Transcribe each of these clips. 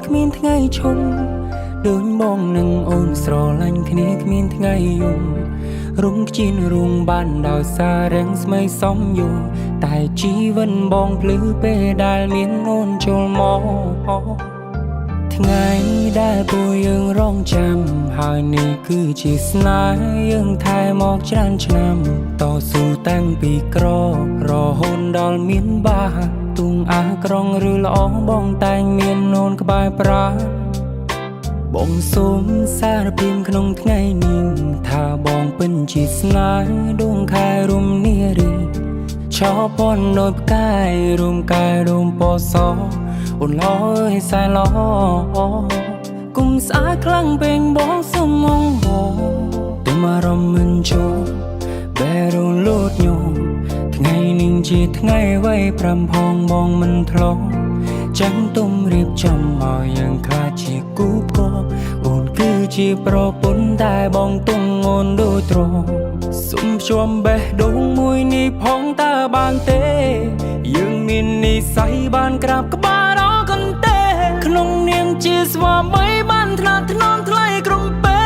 គ្មានថ្ងៃឈប់ដូចបងនឹងអូនស្រឡាញ់គ្នាគ្មានថ្ងៃយំរុំខ្ជិនរុងបានដោយសាររាំងស្មីសំយូរតែជីវិតបងភ្លឺពេលដែលមានអូនចូលមកថ្ងៃដែលពួកយើងរងចាំហើយនេះគឺជាស្នេហ៍យើងថែមកច្រើនឆ្នាំតស៊ូតាំងពីក្ររហូតដល់មានបាទុងអាក្រងឬល្អបងតែងមានអូនក្បែរប្រាបងសូមសារភាពក្នុងថ្ងៃនេះថាបងពិនជាស្នេហ៍ដួងខែរំនារីឆោពន់ដោយផ្កាយរួមកាយរួមពណ៌សអូនឡអើយសែឡគុំស្អាតខ្លាំងពេញបងសុំងងទុំអារម្មណ៍មិនចូលបែរលូតញោមថ្ងៃនេះជាថ្ងៃໄວ5ផងបងមិនធ្លាប់ចាំទុំរៀបចំឲ្យយើងខ្លាចជាគូព្រមអូនគឺជាប្រពន្ធតែបងទុំអូនដូចទ្រមសុំភ្ជាប់បេះដូងមួយនេះផងតើបានទេយើងមាននិស្ស័យបានក្រាបក្បាលរកន្ទេក្នុងនាមជាស្វាមីបានថ្នាក់ថ្នមថ្លៃក្រុមពេ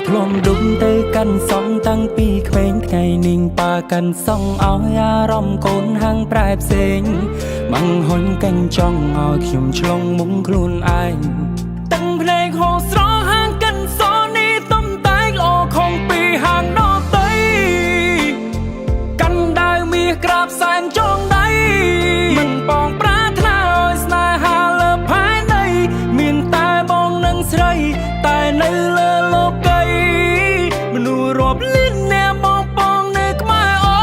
ធ្លំដុំទៅកាន់សងតាំងពីក្មេងថ្ងៃនេះប៉ាកាន់សងឲ្យអារម្មណ៍កូនហាំងប្រែផ្សេងបង្ហុញកាញ់ចង់ឲ្យខ្ញុំឆ្លងមុំខ្លួនឯងតាំងភ្នែកហូរស្រស់ហាងកាន់សនេះទំតែងល្អខំពីហាងដតីកាន់ដាវមាសក្រាបសែនចងដៃមិនបងប្រាថ្នាឲ្យស្នេហាលើផែនដីមានតែបងនឹងស្រីតែនៅលើលោករាប់លានអ្នកបងនៅក្បែរអូ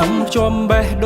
សុំជុំបេះដូ